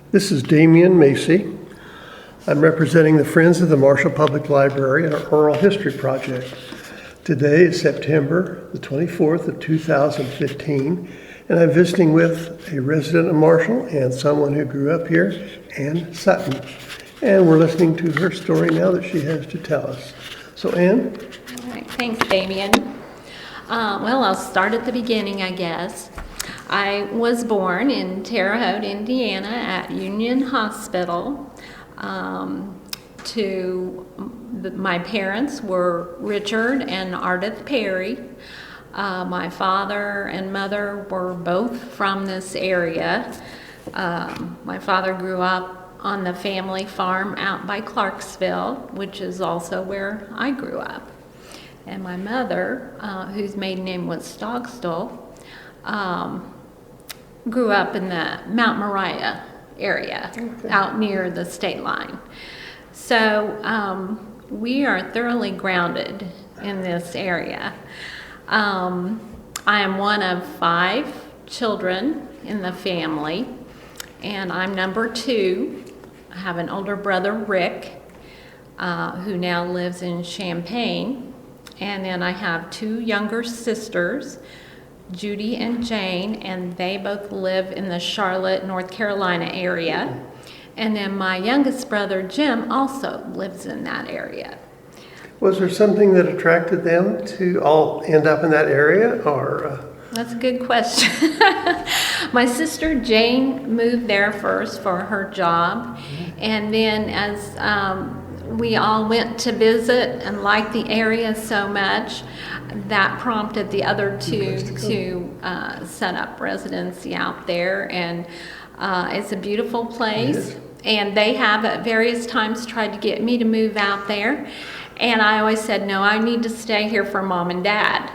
This is Damian Macy. I'm representing the Friends of the Marshall Public Library in our oral history project. Today is September the 24th of 2015, and I'm visiting with a resident of Marshall and someone who grew up here, Ann Sutton. And we're listening to her story now that she has to tell us. So Ann? All right, thanks, Damian. Well, I'll start at the beginning, I guess. I was born in Terre Haute, Indiana at Union Hospital. My parents were Richard and Ardith Perry. My father and mother were both from this area. My father grew up on the family farm out by Clarksville, which is also where I grew up. And my mother, whose maiden name was Stogstall, grew up in the Mount Moriah area, out near the state line. So we are thoroughly grounded in this area. I am one of 5 children in the family, and I'm number 2. I have an older brother, Rick, who now lives in Champaign, and then I have 2 younger sisters, Judy and Jane, and they both live in the Charlotte, North Carolina area. And then my youngest brother, Jim, also lives in that area. Was there something that attracted them to all end up in that area, or? That's a good question. My sister Jane moved there first for her job, and then as we all went to visit and liked the area so much, that prompted the other 2 to set up residency out there. And it's a beautiful place. Yes. And they have at various times tried to get me to move out there. And I always said, no, I need to stay here for Mom and Dad.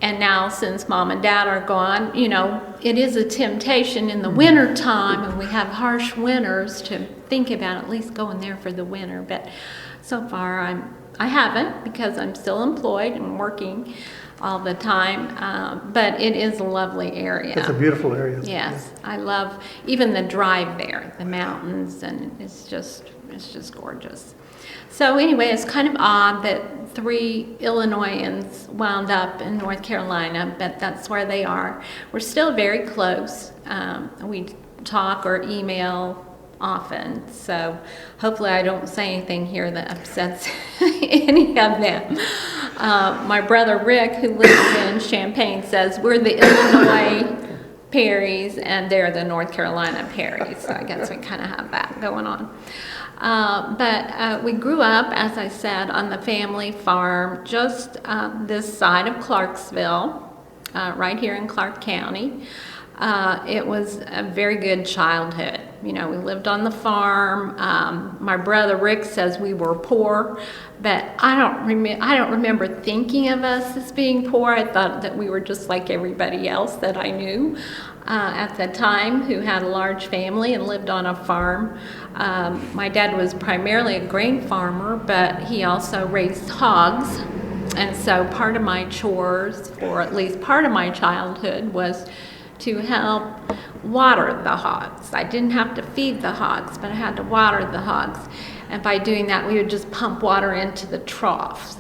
And now since Mom and Dad are gone, you know, it is a temptation in the winter time, and we have harsh winters, to think about at least going there for the winter. But so far I haven't, because I'm still employed and working all the time. But it is a lovely area. It's a beautiful area. Yes, I love even the drive there, the mountains, and it's just gorgeous. So anyway, it's kind of odd that 3 Illinoisans wound up in North Carolina, but that's where they are. We're still very close. We talk or email often, so hopefully I don't say anything here that upsets any of them. My brother Rick, who lives in Champaign, says we're the Illinois Perrys and they're the North Carolina Perrys, so I guess we kind of have that going on. But we grew up, as I said, on the family farm just this side of Clarksville, right here in Clark County. It was a very good childhood. You know, we lived on the farm. My brother Rick says we were poor, but I don't remember thinking of us as being poor. I thought that we were just like everybody else that I knew at the time, who had a large family and lived on a farm. My dad was primarily a grain farmer, but he also raised hogs. And so part of my chores, for at least part of my childhood, was to help water the hogs. I didn't have to feed the hogs, but I had to water the hogs. And by doing that, we would just pump water into the troughs.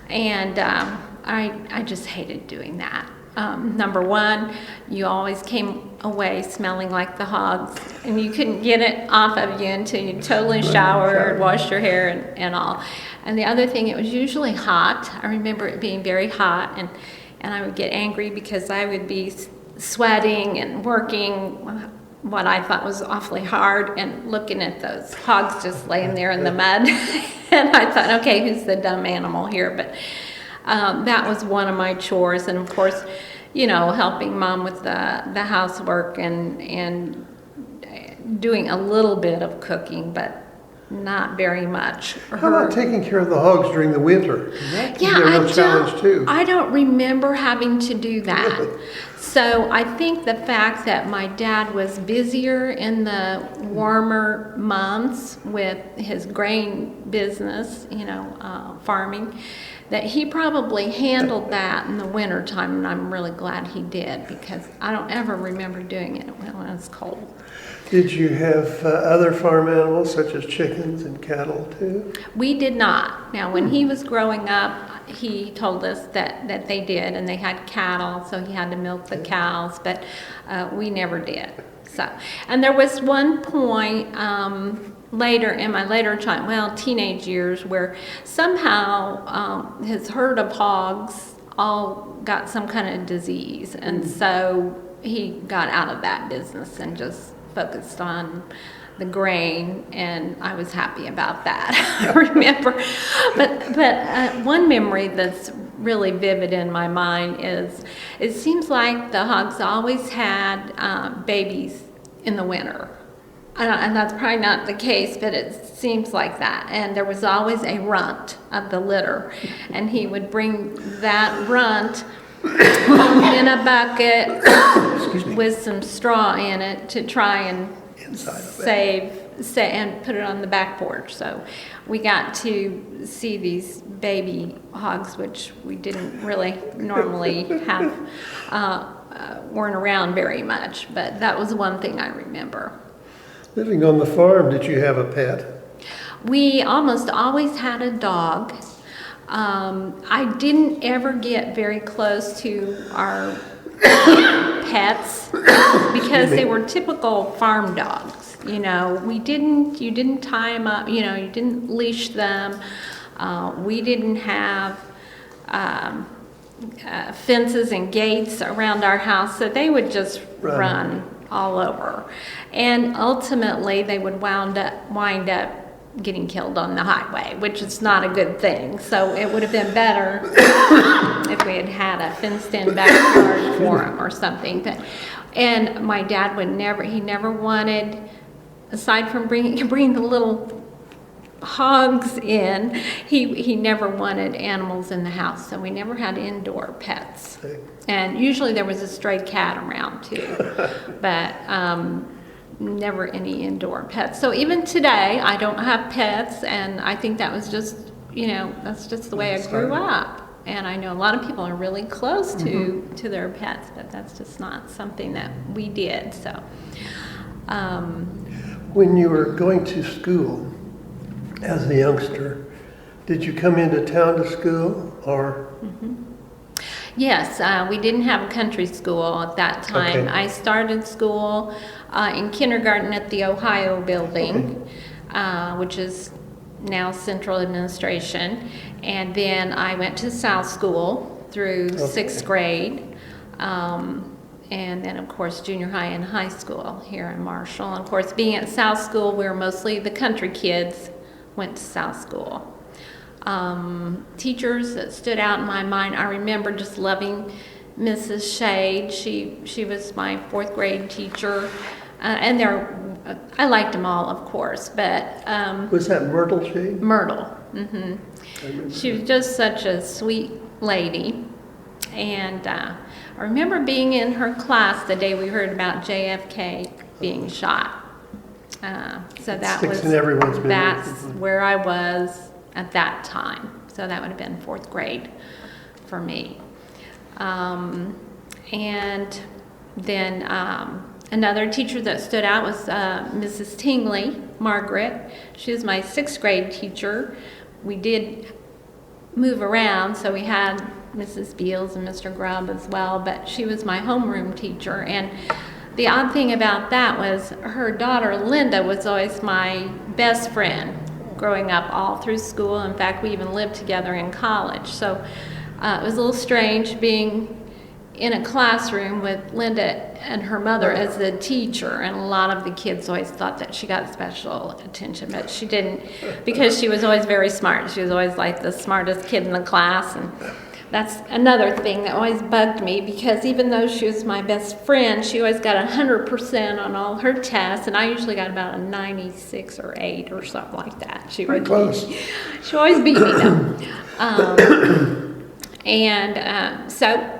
And I just hated doing that. Number one, you always came away smelling like the hogs, and you couldn't get it off of you until you totally showered, washed your hair, and all. And the other thing, it was usually hot. I remember it being very hot, and I would get angry because I would be sweating and working what I thought was awfully hard, and looking at those hogs just laying there in the mud. And I thought, okay, who's the dumb animal here? But that was one of my chores. And of course, you know, helping Mom with the housework and doing a little bit of cooking, but not very much. How about taking care of the hogs during the winter? That can be a real challenge too. I don't remember having to do that. Really? So I think the fact that my dad was busier in the warmer months with his grain business, you know, farming, that he probably handled that in the wintertime, and I'm really glad he did, because I don't ever remember doing it when it was cold. Did you have other farm animals such as chickens and cattle too? We did not. Now, when he was growing up, he told us that they did, and they had cattle, so he had to milk the cows, but we never did. So, and there was one point later in my teenage years, where somehow his herd of hogs all got some kind of disease, and so he got out of that business and just focused on the grain, and I was happy about that. I remember, but one memory that's really vivid in my mind is, it seems like the hogs always had babies in the winter. And that's probably not the case, but it seems like that. And there was always a runt of the litter, and he would bring that runt in a bucket with some straw in it to try and save and put it on the back porch. So we got to see these baby hogs, which we didn't really normally have, weren't around very much, but that was one thing I remember. Living on the farm, did you have a pet? We almost always had a dog. I didn't ever get very close to our pets because they were typical farm dogs. You know, you didn't tie them up, you know, you didn't leash them. We didn't have fences and gates around our house, so they would just run all over. And ultimately, they would wind up getting killed on the highway, which is not a good thing. So it would have been better if we had had a fenced-in backyard for them or something. And my dad never wanted, aside from bringing the little hogs in, he never wanted animals in the house, so we never had indoor pets. And usually there was a stray cat around too, but never any indoor pets. So even today, I don't have pets, and I think that was just, that's just the way I grew up. And I know a lot of people are really close to their pets, but that's just not something that we did. So, when you were going to school as a youngster, did you come into town to school, or? Yes, we didn't have a country school at that time. Okay. I started school in kindergarten at the Ohio building, which is now Central Administration. And then I went to South School through sixth grade. And then, of course, junior high and high school here in Marshall. And, of course, being at South School, we were mostly the country kids went to South School. Teachers that stood out in my mind, I remember just loving Mrs. Shade. She was my fourth grade teacher, and I liked them all, of course, but was that Myrtle Shade? Myrtle. She was just such a sweet lady, and I remember being in her class the day we heard about JFK being shot. So that was in everyone's memory. That's where I was at that time. So that would have been fourth grade for me. And then another teacher that stood out was Mrs. Tingley, Margaret. She was my sixth grade teacher. We did move around, so we had Mrs. Beals and Mr. Grubb as well, but she was my homeroom teacher. And the odd thing about that was her daughter, Linda, was always my best friend growing up all through school. In fact, we even lived together in college. So it was a little strange being in a classroom with Linda and her mother as the teacher, and a lot of the kids always thought that she got special attention, but she didn't, because she was always very smart. She was always like the smartest kid in the class, and that's another thing that always bugged me, because even though she was my best friend, she always got 100% on all her tests, and I usually got about a 96 or 8 or something like that. She Pretty close. She always beat me though. So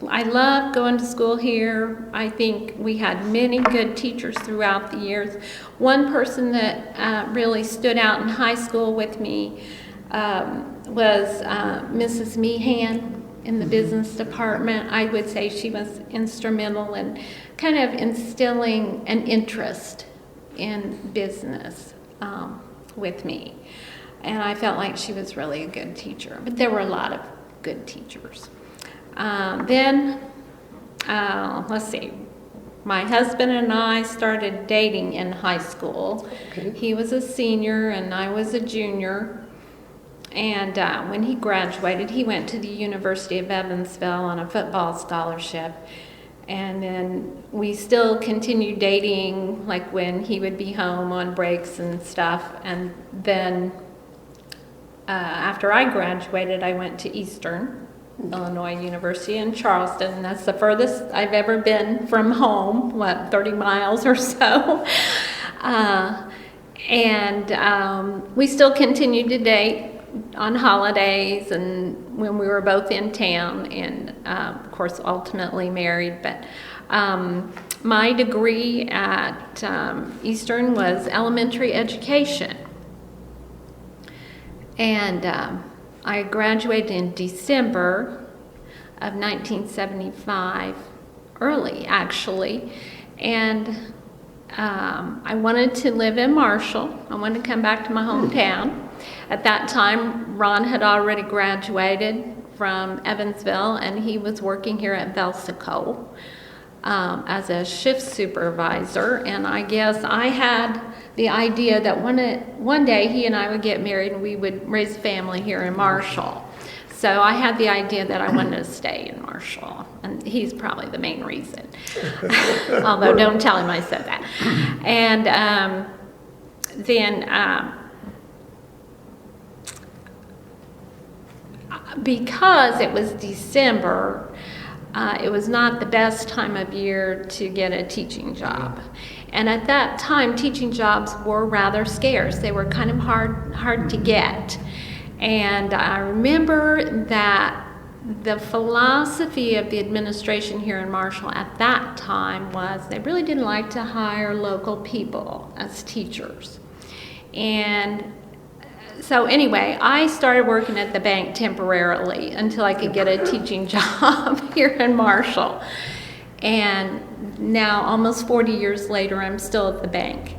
I love going to school here. I think we had many good teachers throughout the years. One person that really stood out in high school with me was Mrs. Meehan in the business department. I would say she was instrumental in kind of instilling an interest in business with me. And I felt like she was really a good teacher. But there were a lot of good teachers. Let's see. My husband and I started dating in high school. Okay. He was a senior and I was a junior. And when he graduated, he went to the University of Evansville on a football scholarship. And then we still continued dating, like when he would be home on breaks and stuff. And then after I graduated, I went to Eastern Illinois University in Charleston. That's the furthest I've ever been from home, 30 miles or so. We still continued to date on holidays and when we were both in town, and of course ultimately married. But my degree at Eastern was elementary education, and I graduated in December of 1975, early actually, and I wanted to live in Marshall. I wanted to come back to my hometown. At that time, Ron had already graduated from Evansville, and he was working here at Velsico as a shift supervisor. And I guess I had the idea that one day he and I would get married and we would raise a family here in Marshall. So I had the idea that I wanted to stay in Marshall, and he's probably the main reason. Although don't tell him I said that. And because it was December, it was not the best time of year to get a teaching job. And at that time, teaching jobs were rather scarce. They were kind of hard to get. And I remember that the philosophy of the administration here in Marshall at that time was they really didn't like to hire local people as teachers. And so anyway, I started working at the bank temporarily until I could get a teaching job here in Marshall. And now, almost 40 years later, I'm still at the bank.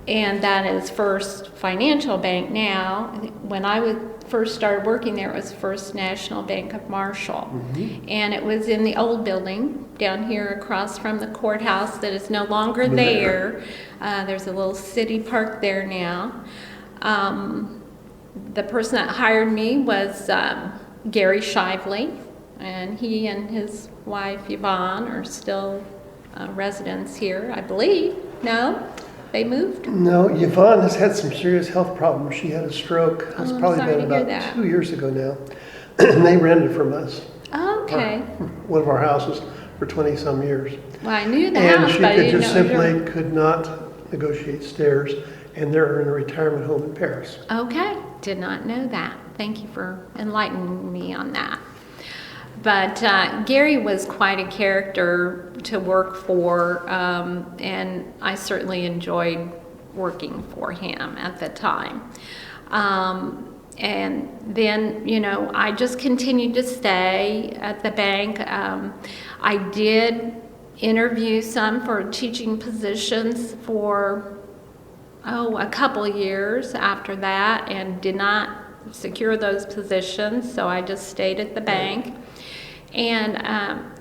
And that is First Financial Bank now. When I first started working there, it was First National Bank of Marshall. Mm-hmm. And it was in the old building down here across from the courthouse that is no longer there. There's a little city park there now. The person that hired me was Gary Shively, and he and his wife Yvonne are still residents here, I believe. No? They moved? No, Yvonne has had some serious health problems. She had a stroke. It's probably been about 2 years ago now. They rented from us. Oh, okay. One of our houses for 20-some years. Well, I knew the and house, she but I could didn't just know simply could not negotiate stairs, and they're in a retirement home in Paris. Okay, did not know that. Thank you for enlightening me on that. But Gary was quite a character to work for, and I certainly enjoyed working for him at the time. And then, I just continued to stay at the bank. I did interview some for teaching positions for, a couple of years after that, and did not secure those positions, so I just stayed at the bank. And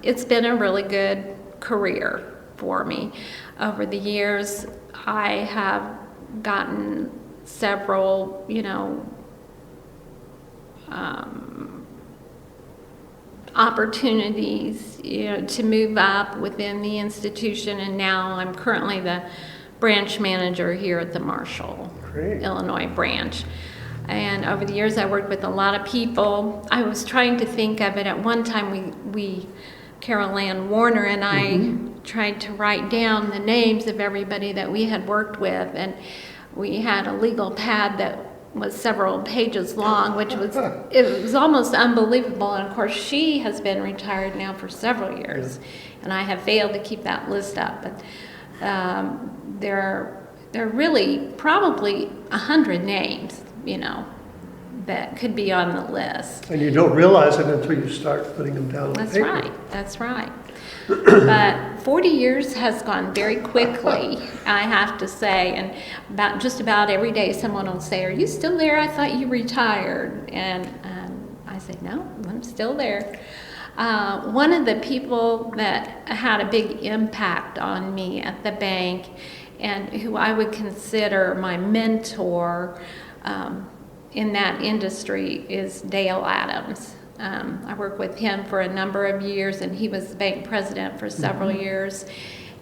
it's been a really good career for me. Over the years, I have gotten several, opportunities, to move up within the institution, and now I'm currently the branch manager here at the Marshall, Illinois branch. And over the years, I worked with a lot of people. I was trying to think of it. At one time, we Carol Ann Warner and I tried to write down the names of everybody that we had worked with. And we had a legal pad that was several pages long, which was almost unbelievable. And of course, she has been retired now for several years. And I have failed to keep that list up. But there there are really probably 100 names, that could be on the list. And you don't realize it until you start putting them down on That's paper. right, that's right. But 40 years has gone very quickly, I have to say, and just about every day someone will say, "Are you still there? I thought you retired." And I say, "No, I'm still there." One of the people that had a big impact on me at the bank, and who I would consider my mentor in that industry, is Dale Adams. I worked with him for a number of years, and he was bank president for several years.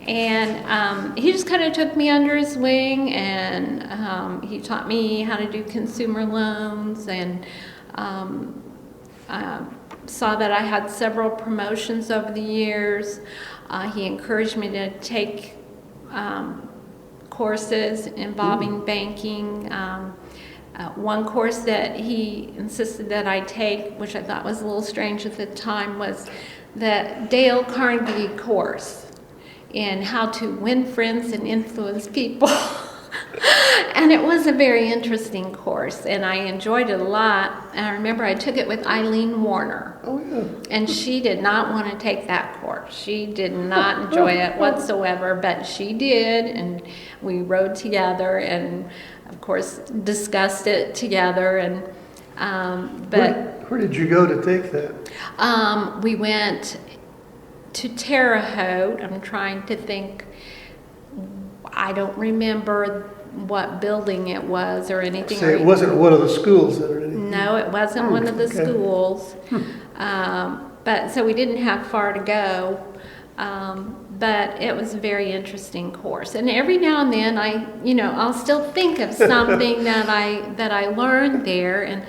And he just kind of took me under his wing, and he taught me how to do consumer loans, and saw that I had several promotions over the years. He encouraged me to take courses involving banking. One course that he insisted that I take, which I thought was a little strange at the time, was the Dale Carnegie course in how to win friends and influence people. And it was a very interesting course, and I enjoyed it a lot. And I remember I took it with Eileen Warner. Oh, yeah. And she did not want to take that course. She did not enjoy it whatsoever, but she did, and we rode together and, of course, discussed it together. And Where did you go to take that? we went to Terre Haute. I'm trying to think. I don't remember what building it was or anything. Say it wasn't one of the schools then or anything? No, it wasn't one of the okay. schools. But so we didn't have far to go. But it was a very interesting course. And every now and then I'll still think of something that I learned there. And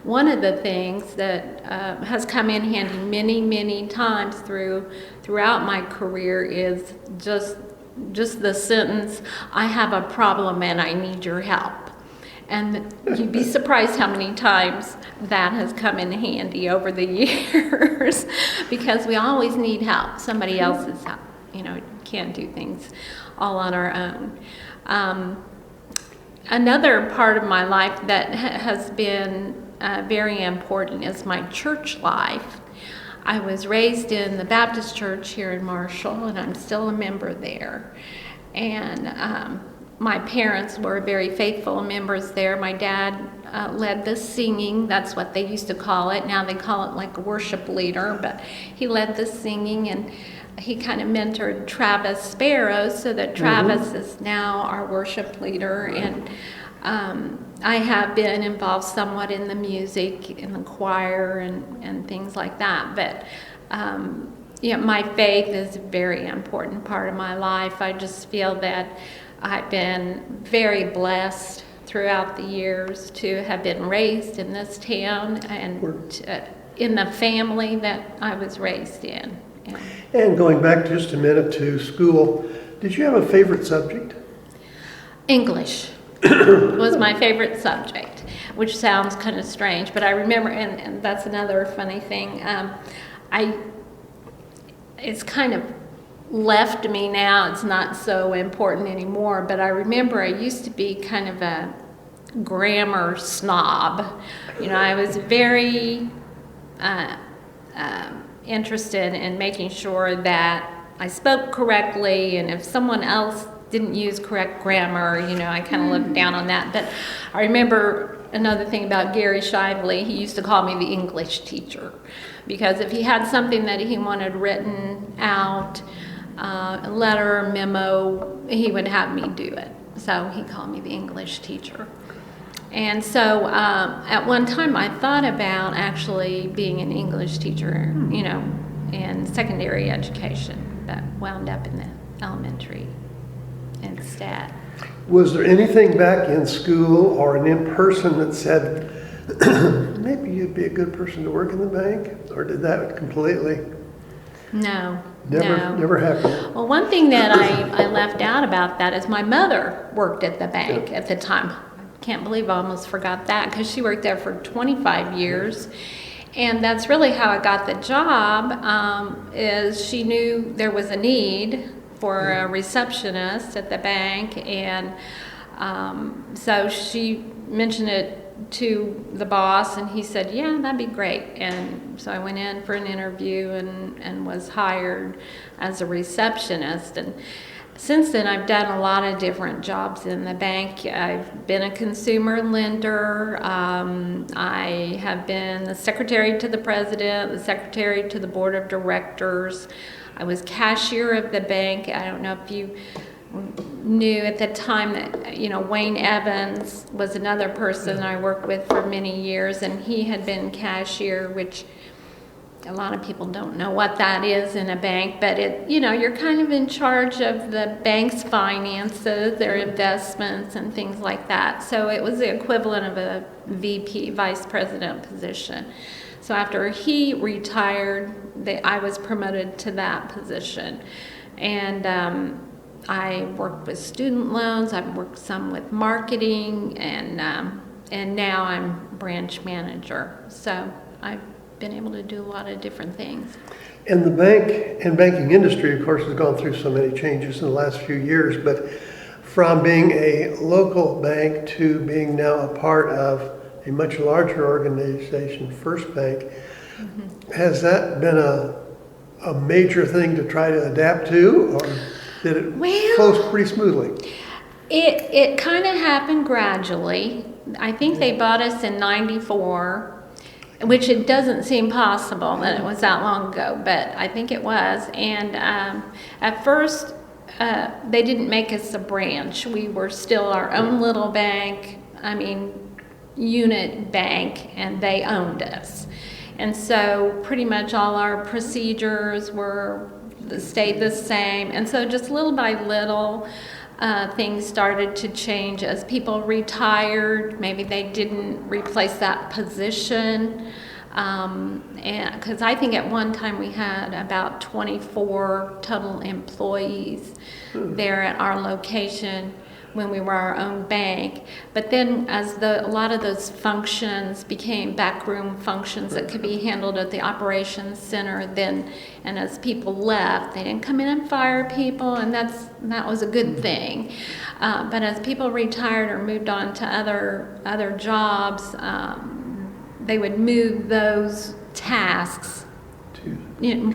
one of the things that has come in handy many, many times throughout my career is just the sentence, "I have a problem and I need your help." And you'd be surprised how many times that has come in handy over the years, because we always need help, somebody else's help. Can't do things all on our own. Another part of my life that has been very important is my church life. I was raised in the Baptist church here in Marshall, and I'm still a member there. And my parents were very faithful members there. My dad led the singing. That's what they used to call it. Now they call it like a worship leader, but he led the singing, and he kind of mentored Travis Sparrow, so that Travis is now our worship leader. And I have been involved somewhat in the music, in the choir, and things like that. But my faith is a very important part of my life. I just feel that I've been very blessed throughout the years to have been raised in this town and in the family that I was raised in. And going back just a minute to school, did you have a favorite subject? English was my favorite subject, which sounds kind of strange, but I remember, and that's another funny thing, it's kind of left me now. It's not so important anymore, but I remember I used to be kind of a grammar snob. I was very interested in making sure that I spoke correctly, and if someone else didn't use correct grammar, I kind of looked down on that. But I remember another thing about Gary Shively. He used to call me the English teacher, because if he had something that he wanted written out, a letter, memo, he would have me do it. So he called me the English teacher. And so at one time I thought about actually being an English teacher, in secondary education, but wound up in the elementary instead. Was there anything back in school or in person that said, maybe you'd be a good person to work in the bank? Or did that completely? No. Never happened. Well, one thing that I left out about that is my mother worked at the bank at the time. I can't believe I almost forgot that, because she worked there for 25 years. And that's really how I got the job, is she knew there was a need for a receptionist at the bank, and so she mentioned it to the boss, and he said, yeah, that'd be great. And so I went in for an interview and was hired as a receptionist. And since then, I've done a lot of different jobs in the bank. I've been a consumer lender. I have been the secretary to the president, the secretary to the board of directors. I was cashier of the bank. I don't know if you knew at the time that, Wayne Evans was another person I worked with for many years, and he had been cashier, which a lot of people don't know what that is in a bank, but you're kind of in charge of the bank's finances, their investments and things like that. So it was the equivalent of a VP, vice president position. So after he retired, I was promoted to that position. And I worked with student loans, I've worked some with marketing, and now I'm branch manager. So I've been able to do a lot of different things. And the bank and banking industry, of course, has gone through so many changes in the last few years, but from being a local bank to being now a part of a much larger organization, First Bank, has that been a major thing to try to adapt to, or did it flow pretty smoothly? It kind of happened gradually. I think they bought us in '94, which it doesn't seem possible that it was that long ago, but I think it was. And at first, they didn't make us a branch. We were still our own little bank, unit bank, and they owned us. And so pretty much all our procedures stayed the same. And so just little by little, things started to change as people retired. Maybe they didn't replace that position. And because I think at one time we had about 24 total employees there at our location when we were our own bank. But then as a lot of those functions became backroom functions that could be handled at the operations center, and as people left, they didn't come in and fire people, and that was a good thing. But as people retired or moved on to other jobs, they would move those tasks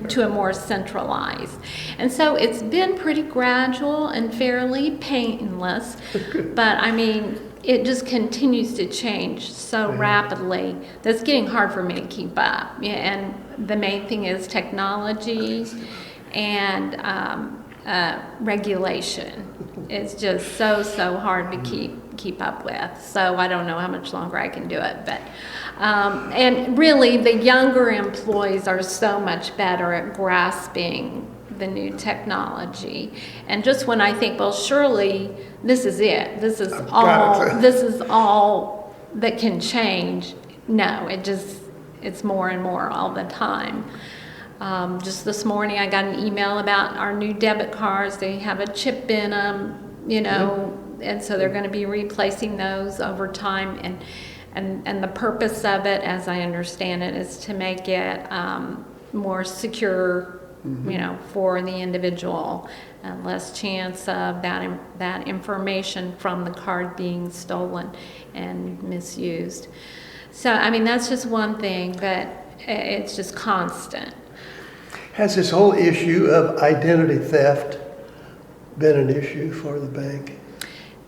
to a more centralized. And so it's been pretty gradual and fairly painless, but it just continues to change so rapidly that's getting hard for me to keep up. Yeah, and the main thing is technology and regulation. It's just so hard to keep up with. So I don't know how much longer I can do it, but and really the younger employees are so much better at grasping the new technology. And just when I think, well, surely this is it. This is all that can change. No, it's more and more all the time. Just this morning, I got an email about our new debit cards. They have a chip in them, and so they're going to be replacing those over time. And the purpose of it, as I understand it, is to make it more secure, for the individual, and less chance of that information from the card being stolen and misused. So, that's just one thing, but it's just constant. Has this whole issue of identity theft been an issue for the bank?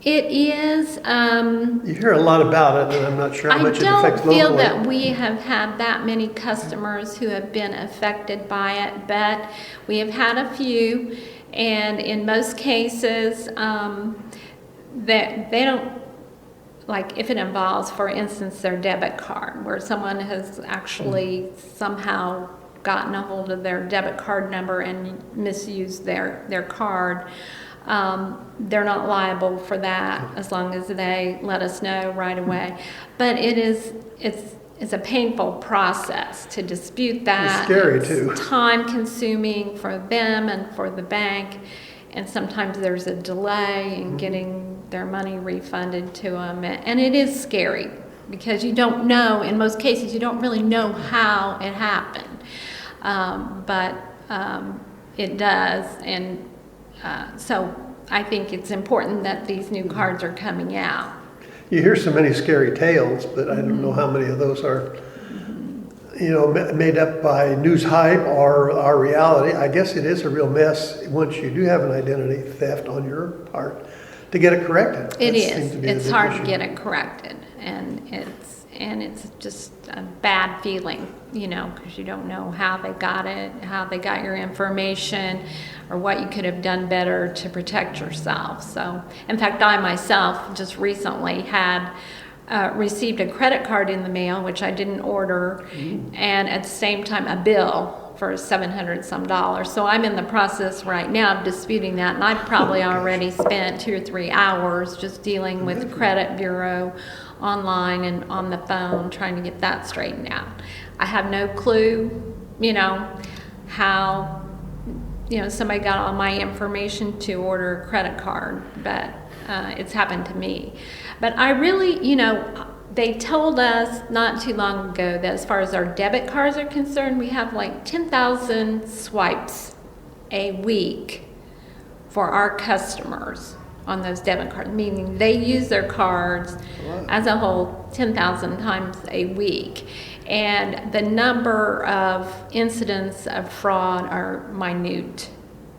It is. You hear a lot about it, and I'm not sure how much it affects locally. I don't feel that we have had that many customers who have been affected by it, but we have had a few, and in most cases, that they don't, like if it involves, for instance, their debit card, where someone has actually somehow gotten a hold of their debit card number and misused their card. They're not liable for that as long as they let us know right away. But it's a painful process to dispute that. It's scary too. It's time consuming for them and for the bank, and sometimes there's a delay in getting their money refunded to them, and it is scary because you don't know, in most cases you don't really know how it happened, but it does. And So I think it's important that these new cards are coming out. You hear so many scary tales, but I don't know how many of those are, made up by news hype or our reality. I guess it is a real mess once you do have an identity theft on your part to get it corrected. It That seems is. to be the It's big hard issue. to get it corrected, and it's just a bad feeling, because you don't know how they got it, how they got your information, or what you could have done better to protect yourself. So, in fact, I myself just recently had received a credit card in the mail, which I didn't order, and at the same time a bill for $700 some. So I'm in the process right now of disputing that, and I've probably already spent 2 or 3 hours just dealing with the credit bureau online and on the phone trying to get that straightened out. I have no clue, how somebody got all my information to order a credit card, but it's happened to me. But I really, they told us not too long ago that as far as our debit cards are concerned, we have like 10,000 swipes a week for our customers on those debit cards, meaning they use their cards as a whole 10,000 times a week. And the number of incidents of fraud are minute,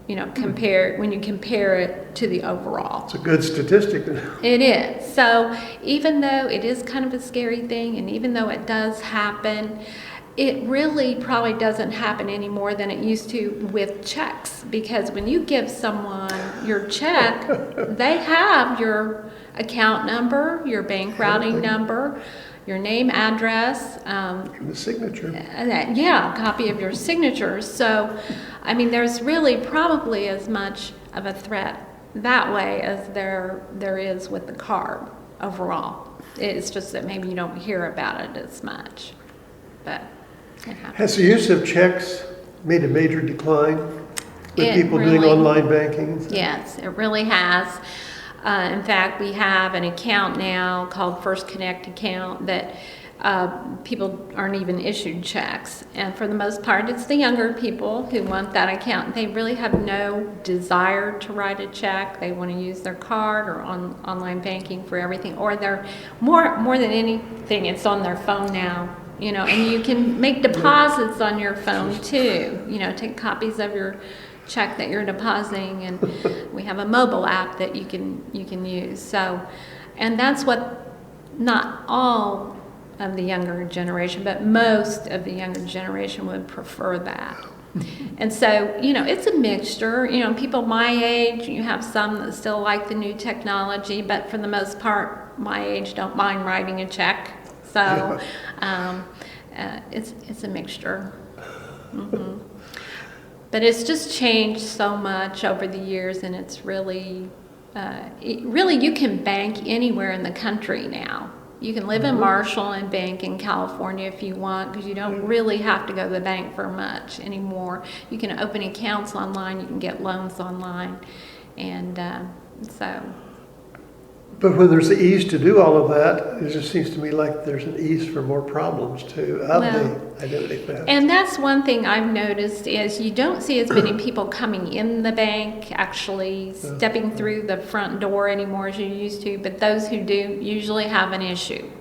when you compare it to the overall. It's a good statistic. It is. So even though it is kind of a scary thing, and even though it does happen, it really probably doesn't happen any more than it used to with checks, because when you give someone your check, they have your account number, your bank routing number, your name, address. The signature. A copy of your signature. So, there's really probably as much of a threat that way as there is with the card overall. It's just that maybe you don't hear about it as much, but it happens. Has the use of checks made a major decline with people doing really- online banking? Yes, it really has. In fact, we have an account now called First Connect account that people aren't even issued checks. And for the most part, it's the younger people who want that account. They really have no desire to write a check. They want to use their card or online banking for everything. Or they're more than anything, it's on their phone now. And you can make deposits on your phone too. Take copies of your check that you're depositing, and we have a mobile app that you can use. So, and that's what not all of the younger generation, but most of the younger generation would prefer that. And so, it's a mixture. People my age, you have some that still like the new technology, but for the most part, my age don't mind writing a check. So, it's a mixture. Mm-hmm. But it's just changed so much over the years, and it's really you can bank anywhere in the country now. You can live in Marshall and bank in California if you want, because you don't really have to go to the bank for much anymore. You can open accounts online, you can get loans online, and so. But when there's the ease to do all of that, it just seems to me like there's an ease for more problems too of the identity theft. And that's one thing I've noticed is you don't see as many people coming in the bank, actually stepping through the front door anymore as you used to, but those who do usually have an issue,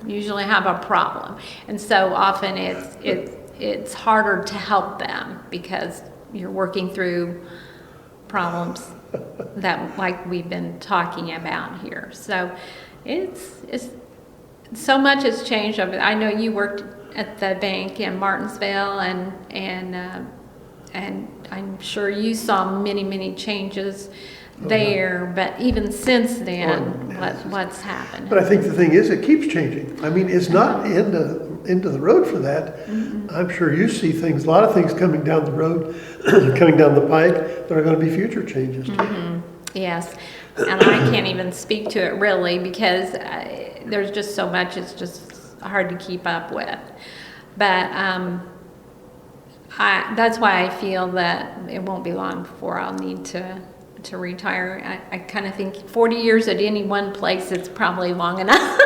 usually have a problem. And so often it's harder to help them because you're working through problems that like we've been talking about here. So it's so much has changed over. I know you worked at the bank in Martinsville, and I'm sure you saw many changes there. But even since then, what's happened? But I think the thing is, it keeps changing. It's not into the road for that. Mm-hmm. I'm sure you see things, a lot of things coming down the road, coming down the pike. There are going to be future changes too. Mm-hmm. Yes, and I can't even speak to it really because there's just so much. It's just hard to keep up with. But that's why I feel that it won't be long before I'll need to retire. I kind of think 40 years at any one place, it's probably long enough.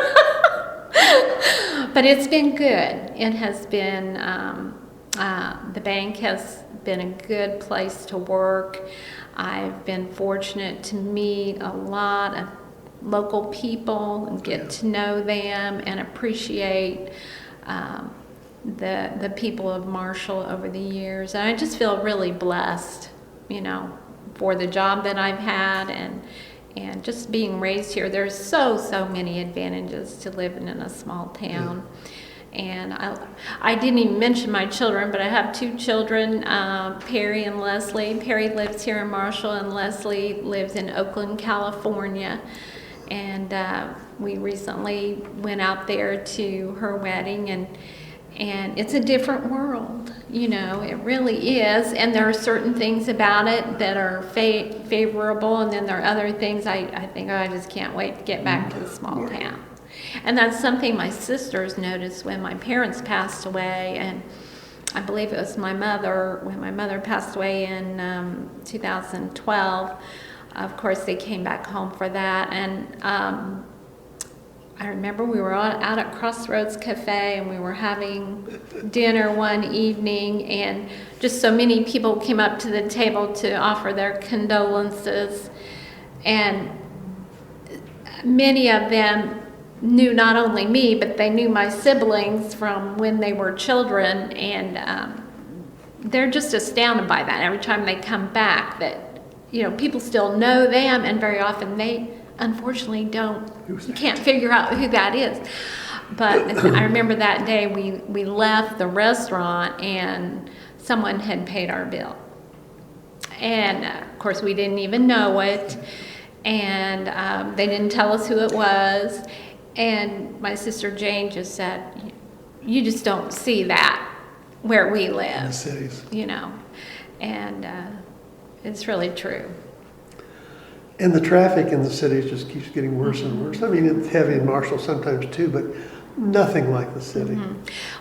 But it's been good. It has been, the bank has been a good place to work. I've been fortunate to meet a lot of local people and get to know them and appreciate the people of Marshall over the years. And I just feel really blessed, for the job that I've had and just being raised here. There's so many advantages to living in a small town. And I didn't even mention my children, but I have two children, Perry and Leslie. Perry lives here in Marshall, and Leslie lives in Oakland, California. And we recently went out there to her wedding, and it's a different world, it really is. And there are certain things about it that are favorable, and then there are other things I think I just can't wait to get back to the small town. And that's something my sisters noticed when my parents passed away, and I believe it was when my mother passed away in 2012. Of course, they came back home for that, and I remember we were out at Crossroads Cafe, and we were having dinner one evening, and just so many people came up to the table to offer their condolences, and many of them knew not only me, but they knew my siblings from when they were children, and they're just astounded by that every time they come back, that people still know them, and very often they unfortunately you can't figure out who that is. But I remember that day we left the restaurant and someone had paid our bill, and of course we didn't even know it, and they didn't tell us who it was. And my sister Jane just said, you just don't see that where we live. In the cities. And it's really true. And the traffic in the cities just keeps getting worse and worse. I mean, it's heavy in Marshall sometimes too, but nothing like the city.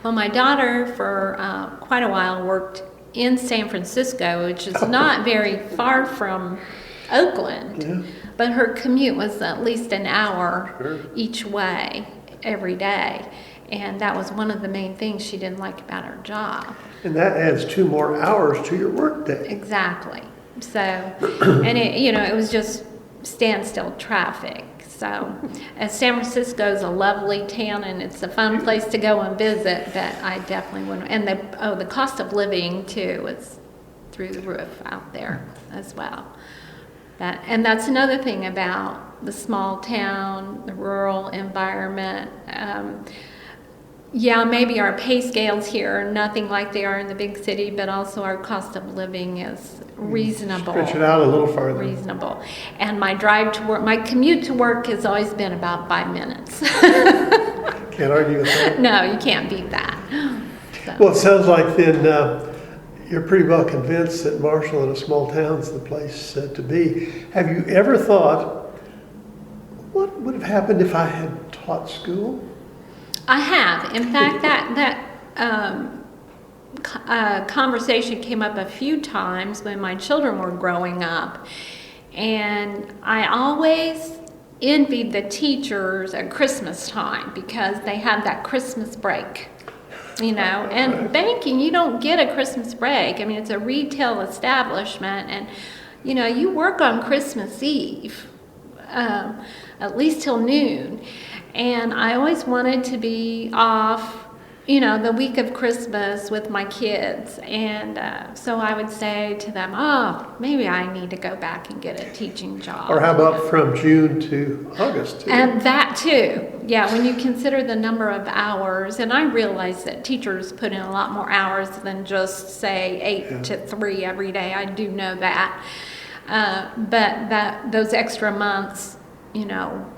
Well, my daughter for quite a while worked in San Francisco, which is not very far from Oakland, but her commute was at least an hour each way every day, and that was one of the main things she didn't like about her job. And that adds 2 more hours to your workday. Exactly. So, and it was just standstill traffic. So, San Francisco is a lovely town, and it's a fun place to go and visit, but I definitely wouldn't. And the cost of living too is through the roof out there as well. And that's another thing about the small town, the rural environment. Maybe our pay scales here are nothing like they are in the big city, but also our cost of living is reasonable. Stretch it out a little farther. Reasonable. And my commute to work has always been about 5 minutes. Can't argue with that. No, you can't beat that. So. Well, it sounds like then you're pretty well convinced that Marshall in a small town is the place to be. Have you ever thought, what would have happened if I had taught school? I have. In fact, that conversation came up a few times when my children were growing up. And I always envied the teachers at Christmas time because they had that Christmas break. And banking, you don't get a Christmas break. I mean, it's a retail establishment, and, you work on Christmas Eve, at least till noon. And I always wanted to be off, the week of Christmas with my kids. And so I would say to them, maybe I need to go back and get a teaching job. Or how about from June to August? Too? And that too. Yeah, when you consider the number of hours, and I realize that teachers put in a lot more hours than just, say, 8 to 3 every day. I do know that. But those extra months,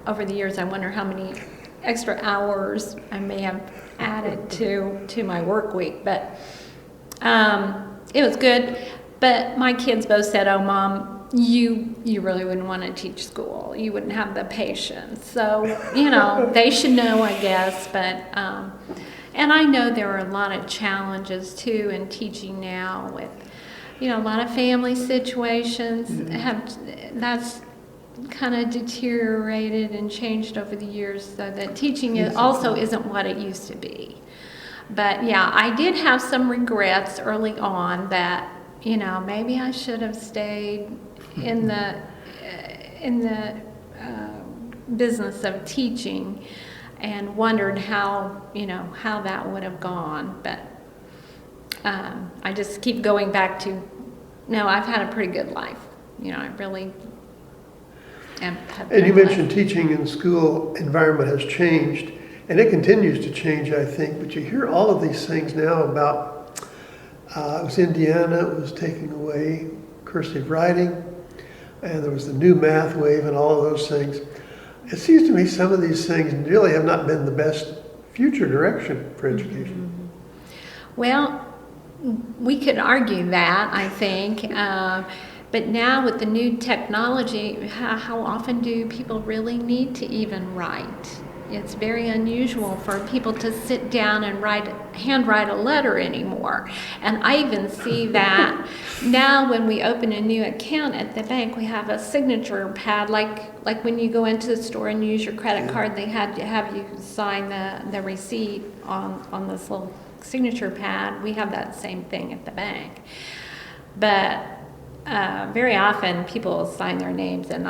over the years, I wonder how many extra hours I may have added to my work week. But it was good. But my kids both said, "Oh, Mom, you really wouldn't want to teach school. You wouldn't have the patience." So, they should know, I guess. But and I know there are a lot of challenges too in teaching now with, a lot of family situations that's kind of deteriorated and changed over the years, so that teaching also isn't what it used to be. But I did have some regrets early on that maybe I should have stayed in the business of teaching, and wondered how that would have gone. But I just keep going back to, no, I've had a pretty good life. I really am. And you mentioned teaching in school environment has changed, and it continues to change, I think. But you hear all of these things now about, it was Indiana, it was taking away cursive writing, and there was the new math wave and all of those things. It seems to me some of these things really have not been the best future direction for education. Well, we could argue that, I think. But now with the new technology, how often do people really need to even write? It's very unusual for people to sit down and handwrite a letter anymore. And I even see that now when we open a new account at the bank, we have a signature pad, like when you go into the store and use your credit card, they have you sign the receipt on this little signature pad. We have that same thing at the bank. But very often people sign their names, and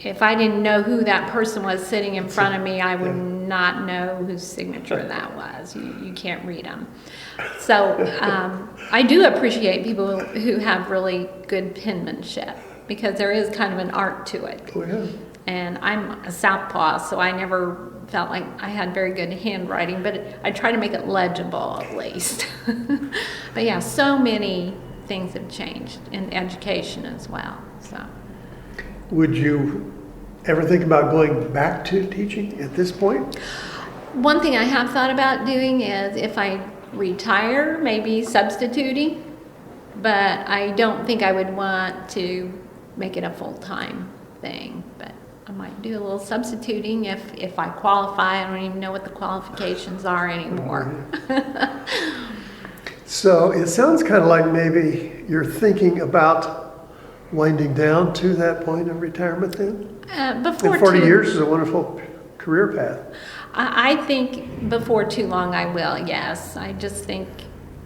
if I didn't know who that person was sitting in front of me, I would not know whose signature that was. You can't read them. So I do appreciate people who have really good penmanship, because there is kind of an art to it. Oh, yeah. And I'm a southpaw, so I never felt like I had very good handwriting, but I try to make it legible at least. But yeah, so many things have changed in education as well. So. Would you ever think about going back to teaching at this point? One thing I have thought about doing is, if I retire, maybe substituting, but I don't think I would want to make it a full-time thing. But I might do a little substituting if I qualify. I don't even know what the qualifications are anymore. So it sounds kind of like maybe you're thinking about winding down to that point of retirement then? Before 40 years is a wonderful career path. I think before too long I will, yes. I just think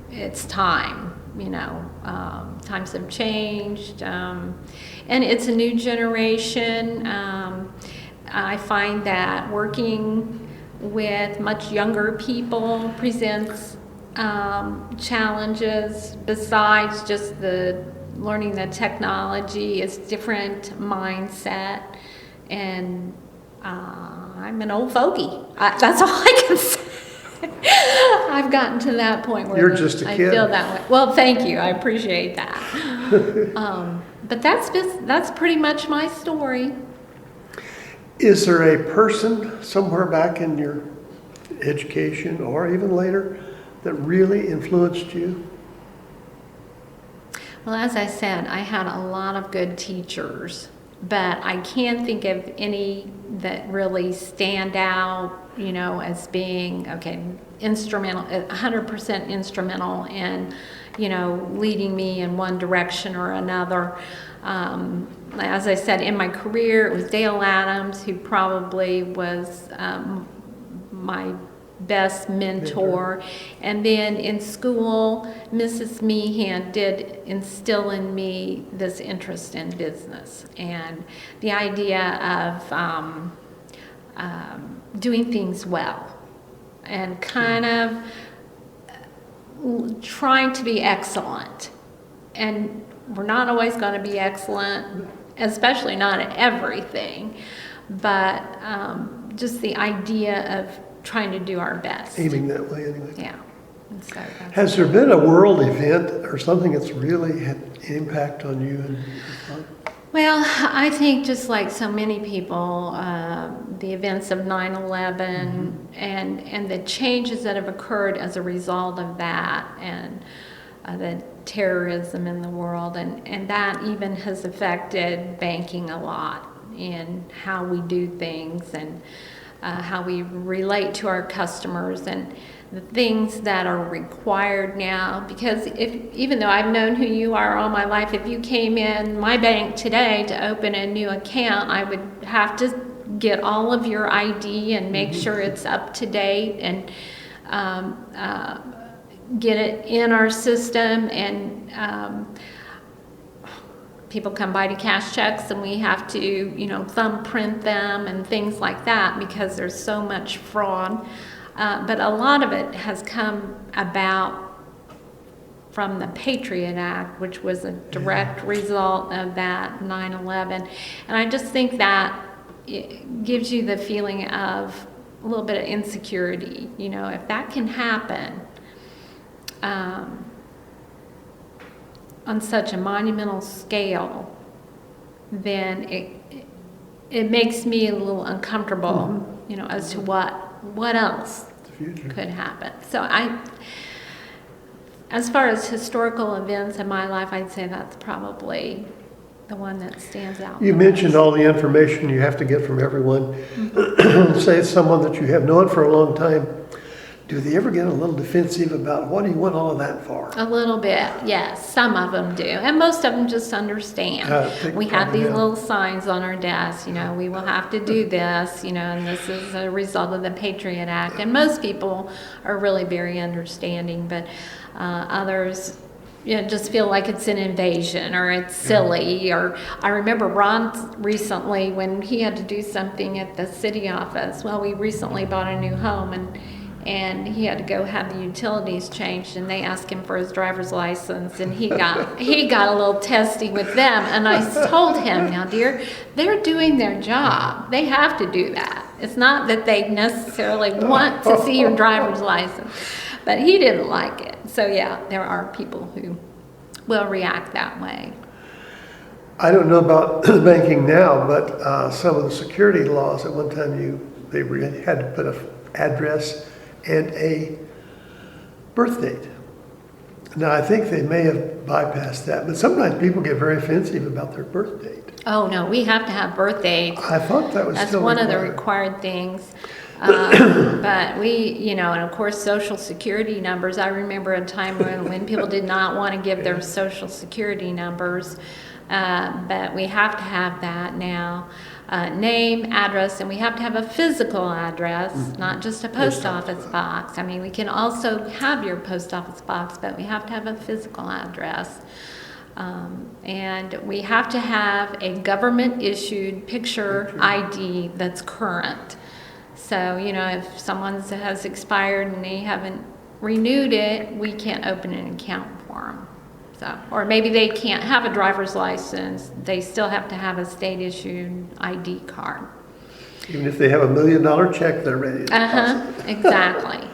it's time, times have changed, and it's a new generation. I find that working with much younger people presents challenges besides just the learning the technology. It's different mindset, and I'm an old fogey. That's all I can say. I've gotten to that point where You're just a kid. I feel that way. Well, thank you. I appreciate that. But that's pretty much my story. Is there a person somewhere back in your education or even later that really influenced you? Well, as I said, I had a lot of good teachers, but I can't think of any that really stand out, as being, instrumental, 100% instrumental in, leading me in one direction or another. As I said, in my career, it was Dale Adams, who probably was my best mentor. And then in school, Mrs. Meehan did instill in me this interest in business and the idea of doing things well and kind of trying to be excellent. And we're not always going to be excellent, especially not at everything, but just the idea of trying to do our best. Aiming that way anyway. Yeah. And so Has there been a world event or something that's really had an impact on you and your life? Well, I think just like so many people, the events of 9/11 and the changes that have occurred as a result of that, and the terrorism in the world, and that even has affected banking a lot in how we do things and how we relate to our customers and the things that are required now. Because even though I've known who you are all my life, if you came in my bank today to open a new account, I would have to get all of your ID and make sure it's up to date and get it in our system, and people come by to cash checks, and we have to, thumbprint them and things like that because there's so much fraud. But a lot of it has come about from the Patriot Act, which was a direct result of that 9/11. And I just think that it gives you the feeling of a little bit of insecurity. If that can happen on such a monumental scale, then it makes me a little uncomfortable, as to what else could happen. So as far as historical events in my life, I'd say that's probably the one that stands out. You mentioned all the information you have to get from everyone. Say it's someone that you have known for a long time. Do they ever get a little defensive about what do you want all of that for? A little bit, yes. Some of them do. And most of them just understand. We have these little signs on our desk, we will have to do this, and this is a result of the Patriot Act. And most people are really very understanding, but others just feel like it's an invasion or it's silly. Or I remember Ron recently when he had to do something at the city office. Well, we recently bought a new home, and he had to go have the utilities changed, and they asked him for his driver's license, and he got a little testy with them. And I told him, now dear, they're doing their job. They have to do that. It's not that they necessarily want to see your driver's license. But he didn't like it. So yeah, there are people who will react that way. I don't know about banking now, but some of the security laws at one time they had to put an address and a birth date. Now I think they may have bypassed that, but sometimes people get very offensive about their birth date. Oh no, we have to have birth dates. I thought that was still one of the required things. But we, and of course social security numbers. I remember a time when people did not want to give their social security numbers, but we have to have that now. Name, address, and we have to have a physical address, not just a post office box. I mean, we can also have your post office box, but we have to have a physical address. And we have to have a government-issued picture ID that's current. So, if someone's has expired and they haven't renewed it, we can't open an account for them. So, or maybe they can't have a driver's license. They still have to have a state-issued ID card. Even if they have $1 million check, they're ready. Exactly.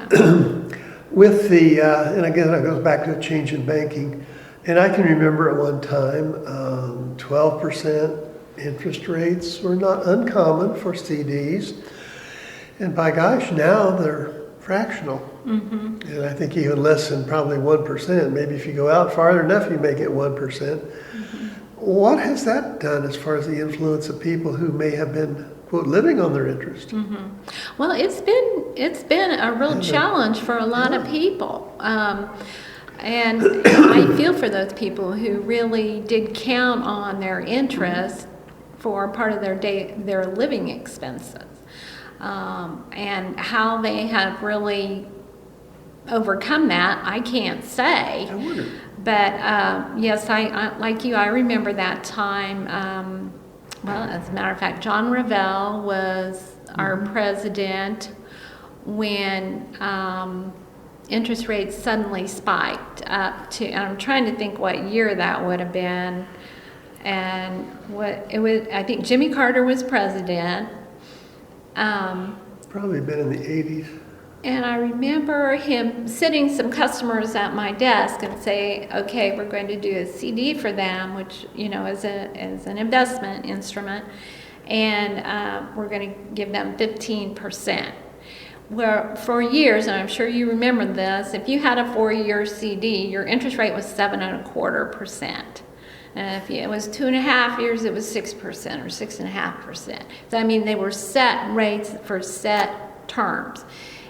So. With the, and again, it goes back to a change in banking. And I can remember at one time, 12% interest rates were not uncommon for CDs. And by gosh, now they're fractional. And I think even less than probably 1%. Maybe if you go out farther enough, you may get 1%. What has that done as far as the influence of people who may have been, quote, living on their interest? Well, it's been a real challenge for a lot of people. And I feel for those people who really did count on their interest for part of their living expenses. And how they have really overcome that, I can't say. I wonder. But yes, I like you, I remember that time. Well, as a matter of fact, John Revelle was our president when interest rates suddenly spiked up to, and I'm trying to think what year that would have been. And I think Jimmy Carter was president. Probably been in the 80s. And I remember him sitting some customers at my desk and say, okay, we're going to do a CD for them, which, is an investment instrument, and we're going to give them 15%. Where for years, and I'm sure you remember this, if you had a 4-year CD, your interest rate was 7.25%. And if it was 2.5 years, it was 6% or 6.5%. So I mean, they were set rates for set terms.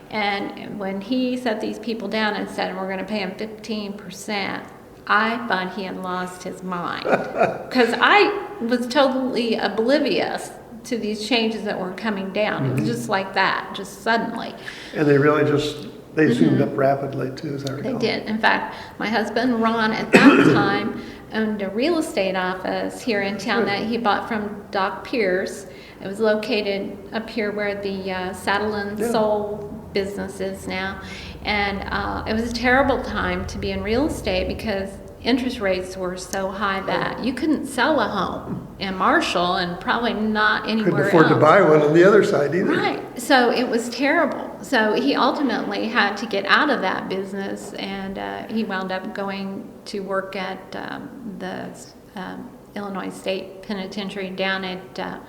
And when he set these people down and said, we're going to pay them 15%, I thought he had lost his mind. Because I was totally oblivious to these changes that were coming down. It was just like that, just suddenly. And they really just They zoomed up rapidly too, as I recall. They did. In fact, my husband, Ron, at that time owned a real estate office here in town that he bought from Doc Pierce. It was located up here where the Saddle and Soul business is now. And it was a terrible time to be in real estate because interest rates were so high that you couldn't sell a home in Marshall and probably not anywhere Couldn't afford else. to buy one on the other side either. Right. So it was terrible. So he ultimately had to get out of that business, and he wound up going to work at the Illinois State Penitentiary down at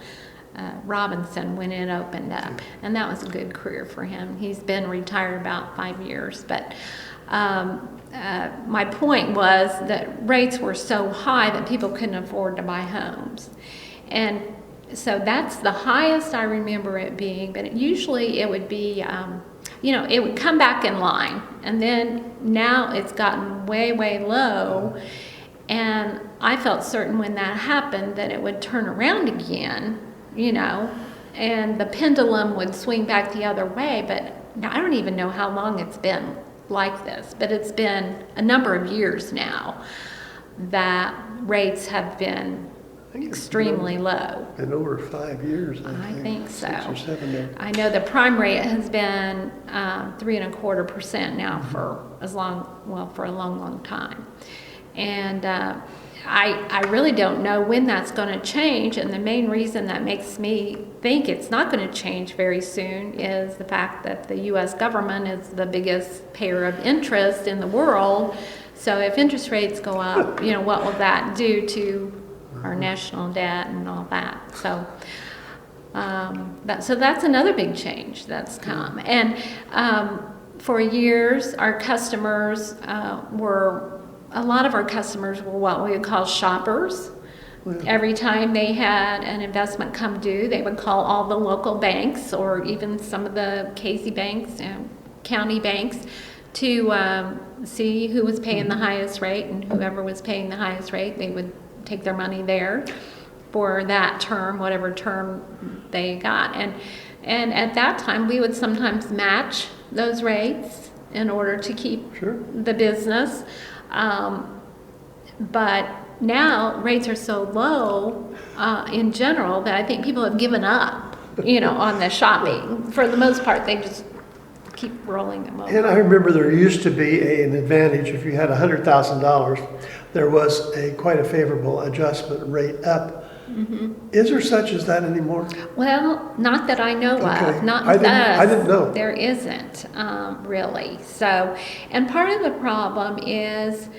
Robinson when it opened up. And that was a good career for him. He's been retired about 5 years. But my point was that rates were so high that people couldn't afford to buy homes. And so that's the highest I remember it being, but usually it would be, it would come back in line. And then now it's gotten way, way low. And I felt certain when that happened that it would turn around again, and the pendulum would swing back the other way. But I don't even know how long it's been like this, but it's been a number of years now that rates have been extremely low. In over 5 years, I think so. 6 or 7 now. I know the prime rate has been 3.25% now for a long, long time. And I really don't know when that's going to change, and the main reason that makes me think it's not going to change very soon is the fact that the U.S. government is the biggest payer of interest in the world. So if interest rates go up, what will that do to our national debt and all that? So that's another big change that's come. And for years, our customers a lot of our customers were what we would call shoppers. Every time they had an investment come due, they would call all the local banks or even some of the Casey banks and county banks to see who was paying the highest rate, and whoever was paying the highest rate, they would take their money there for that term, whatever term they got. And at that time, we would sometimes match those rates in order to keep the business. But now rates are so low in general that I think people have given up, on the shopping. For the most part, they just keep rolling them over. And I remember there used to be an advantage if you had $100,000. There was quite a favorable adjustment rate up. Mm-hmm. Is there such as that anymore? Well, not that I know of. Not with us. I didn't know. There isn't really. So, and part of the problem is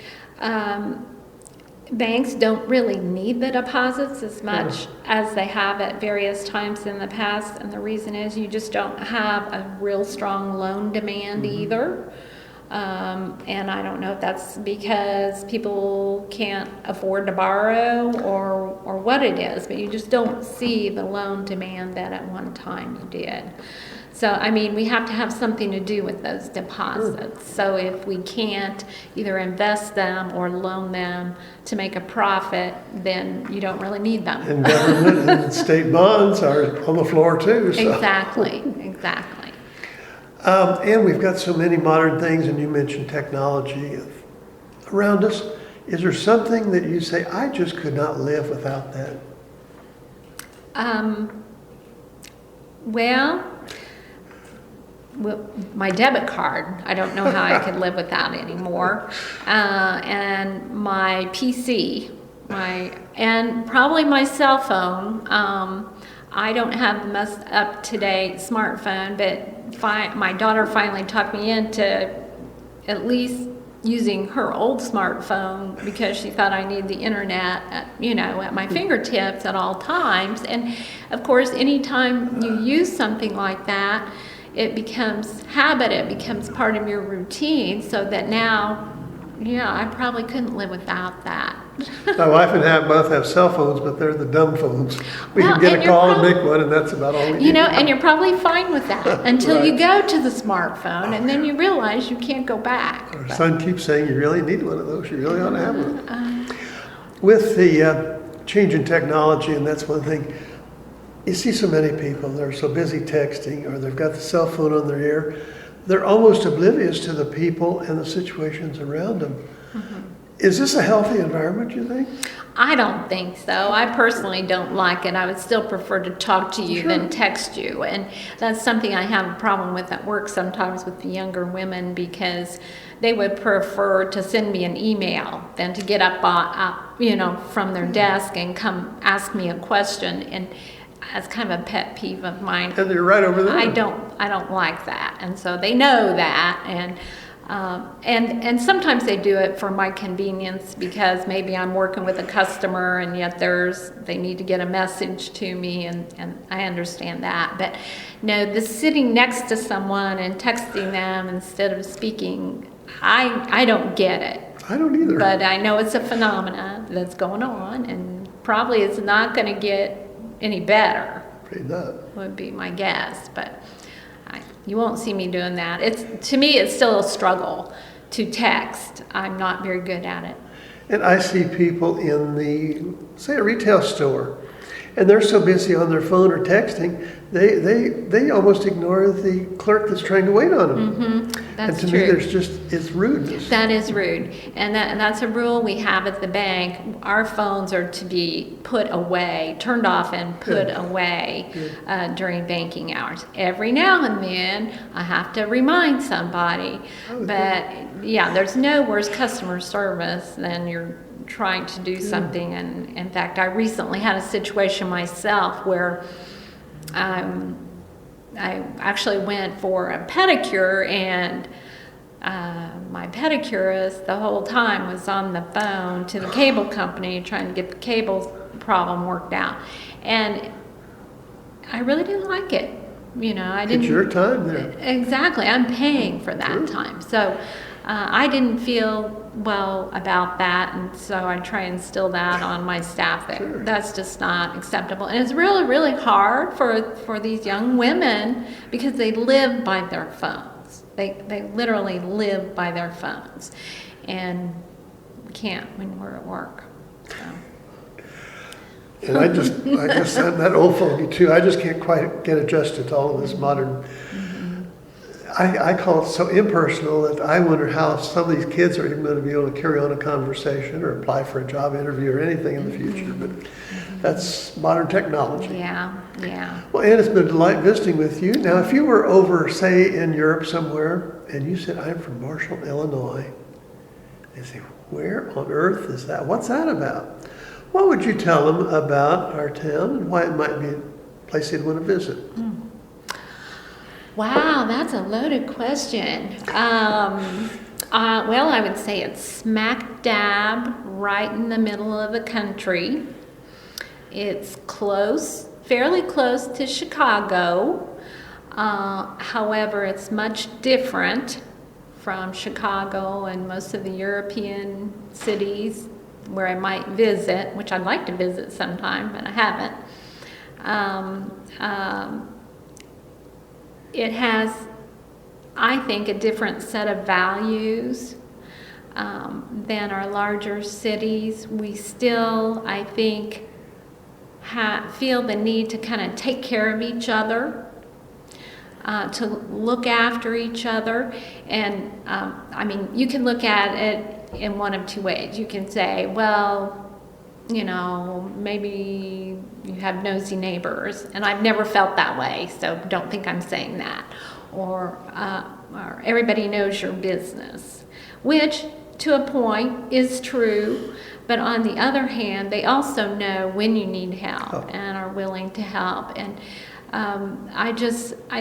banks don't really need the deposits as much as they have at various times in the past, and the reason is you just don't have a real strong loan demand either. And I don't know if that's because people can't afford to borrow or what it is, but you just don't see the loan demand that at one time you did. So, we have to have something to do with those deposits. So if we can't either invest them or loan them to make a profit, then you don't really need them. And government and state bonds are on the floor too. So. Exactly. And we've got so many modern things, and you mentioned technology around us. Is there something that you say, I just could not live without that? Well, my debit card, I don't know how I could live without anymore. And my PC, and probably my cell phone. I don't have the most up-to-date smartphone, but my daughter finally talked me into at least using her old smartphone because she thought I needed the internet, at my fingertips at all times. And of course, anytime you use something like that, it becomes habit, it becomes part of your routine, so that now, I probably couldn't live without that. My wife and I both have cell phones, but they're the dumb phones. We can get a call and make one, and that's about all we need. And you're probably fine with that until you go to the smartphone, and then you realize you can't go back. Our son keeps saying, you really need one of those. You really ought to have one. With the change in technology, and that's one thing, you see so many people, they're so busy texting, or they've got the cell phone on their ear, they're almost oblivious to the people and the situations around them. Is this a healthy environment, you think? I don't think so. I personally don't like it. I would still prefer to talk to you Sure. than text you. And that's something I have a problem with at work sometimes with the younger women, because they would prefer to send me an email than to get up, from their desk and come ask me a question. And that's kind of a pet peeve of mine. And they're right over there. I don't like that. And so they know that. And sometimes they do it for my convenience, because maybe I'm working with a customer and yet they need to get a message to me, and I understand that. But no, the sitting next to someone and texting them instead of speaking, I don't get it. I don't either. But I know it's a phenomena that's going on, and probably it's not going to get any better. Probably not. Would be my guess, but you won't see me doing that. To me, it's still a struggle to text. I'm not very good at it. And I see people in say a retail store, and they're so busy on their phone or texting, they almost ignore the clerk that's trying to wait on them. That's and to true. me, it's rudeness. That is rude, and that's a rule we have at the bank. Our phones are to be put away, turned off and put away during banking hours. Every now and then, I have to remind somebody. But yeah, there's no worse customer service than you're trying to do something. And in fact, I recently had a situation myself where I actually went for a pedicure, and my pedicurist the whole time was on the phone to the cable company trying to get the cable problem worked out. And I really didn't like it. I didn't. It's your time there. Exactly. I'm paying for that Sure. time. So I didn't feel well about that, and so I try and instill that on my staff that Sure. that's just not acceptable. And it's really, really hard for these young women, because they live by their phones. They literally live by their phones, and we can't when we're at work. So. And I guess I'm that old fogey too. I just can't quite get adjusted to all of this modern. I call it so impersonal that I wonder how some of these kids are even going to be able to carry on a conversation or apply for a job interview or anything in the future. But that's modern technology. Yeah. Well, Ann, it's been a delight visiting with you. Now, if you were over, say, in Europe somewhere, and you said, I'm from Marshall, Illinois, they say, where on earth is that? What's that about? What would you tell them about our town and why it might be a place they'd want to visit? Wow, that's a loaded question. Well, I would say it's smack dab right in the middle of the country. It's fairly close to Chicago. However, it's much different from Chicago and most of the European cities where I might visit, which I'd like to visit sometime, but I haven't. It has, I think, a different set of values than our larger cities. We still, I think, feel the need to kind of take care of each other, to look after each other. And you can look at it in one of two ways. You can say, well, maybe you have nosy neighbors, and I've never felt that way, so don't think I'm saying that. Or everybody knows your business, which to a point is true, but on the other hand, they also know when you need help and are willing to help. And I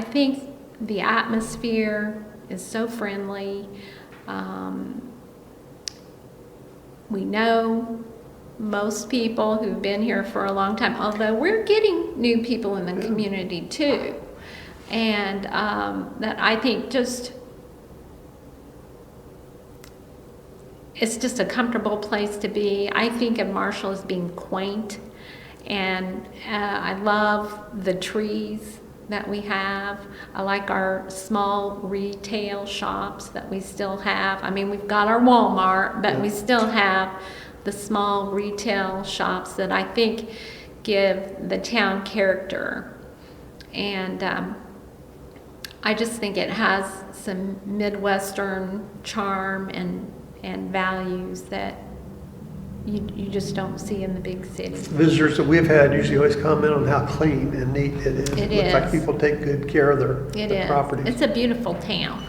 think the atmosphere is so friendly. We know most people who've been here for a long time, although we're getting new people in the community too. And that I think it's just a comfortable place to be. I think of Marshall as being quaint, and I love the trees that we have. I like our small retail shops that we still have. We've got our Walmart, but we still have the small retail shops that I think give the town character. And I just think it has some Midwestern charm and values that you just don't see in the big cities. Visitors that we've had usually always comment on how clean and neat it is. It Looks like is. people take good care of It their is. properties. It's a beautiful town.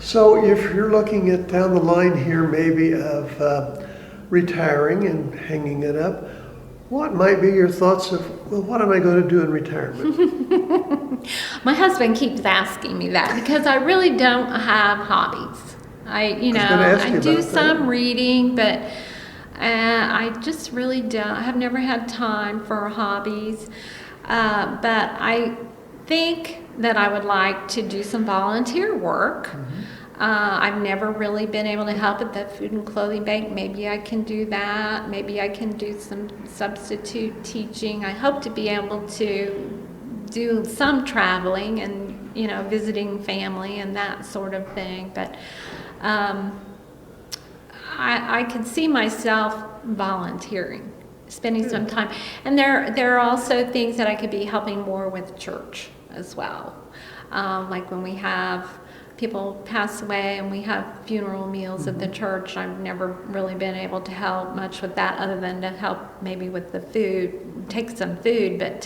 So if you're looking at down the line here maybe of retiring and hanging it up, what might be your thoughts of, well, what am I going to do in retirement? My husband keeps asking me that because I really don't have hobbies. I gonna ask you do about that. some reading, but I just really don't. I've never had time for hobbies. But I think that I would like to do some volunteer work. I've never really been able to help at the Food and Clothing Bank. Maybe I can do that. Maybe I can do some substitute teaching. I hope to be able to do some traveling and, visiting family and that sort of thing. But I could see myself volunteering, spending some time. And there are also things that I could be helping more with church as well. Like when we have people pass away and we have funeral meals at the church, I've never really been able to help much with that other than to help maybe with the food, take some food, but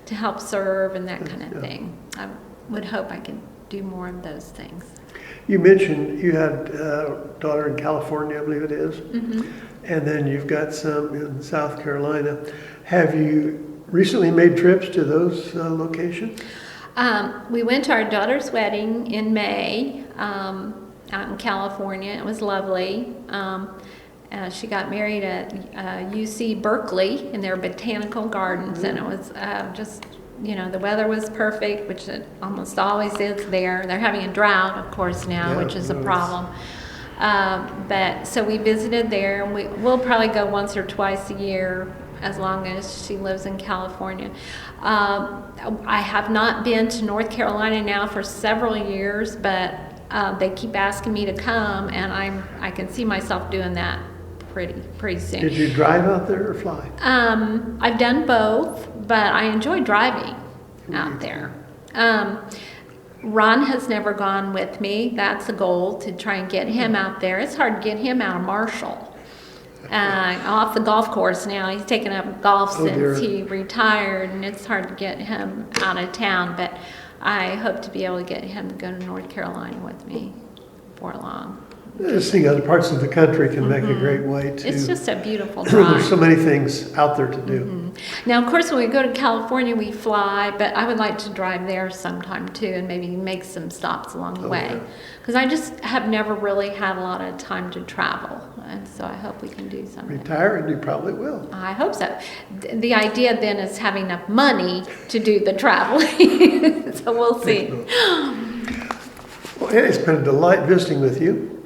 to help serve and that kind of thing. I would hope I could do more of those things. You mentioned you had a daughter in California, I believe it is, and then you've got some in South Carolina. Have you recently made trips to those locations? We went to our daughter's wedding in May out in California. It was lovely. She got married at UC Berkeley in their botanical gardens, and it was just, the weather was perfect, which it almost always is there. They're having a drought, of course, now, which is a problem. But so we visited there, and we'll probably go once or twice a year as long as she lives in California. I have not been to North Carolina now for several years, but they keep asking me to come, and I can see myself doing that pretty soon. Did you drive out there or fly? I've done both, but I enjoy driving out there. Ron has never gone with me. That's a goal, to try and get him out there. It's hard to get him out of Marshall. Off the golf course now. He's taken up golf since he retired, and it's hard to get him out of town. But I hope to be able to get him to go to North Carolina with me before long. Seeing other parts of the country can make a great way to... It's just a beautiful drive. There's so many things out there to do. Now, of course, when we go to California, we fly, but I would like to drive there sometime too, and maybe make some stops along the way. Because I just have never really had a lot of time to travel, and so I hope we can do something. Retire, and you probably will. I hope so. The idea then is having enough money to do the traveling. So we'll see. Well, Ann, it's been a delight visiting with you.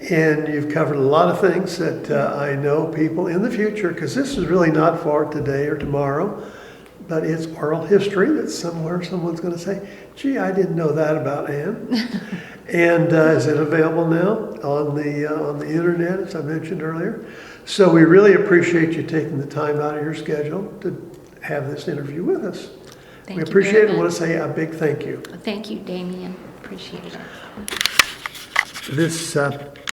And you've covered a lot of things that I know people in the future, because this is really not for today or tomorrow, but it's oral history that somewhere someone's going to say, gee, I didn't know that about Ann. And is it available now on the internet, as I mentioned earlier? So we really appreciate you taking the time out of your schedule to have this interview with us. We appreciate it and want to say a big thank you. Thank you, Damien. Appreciate it. This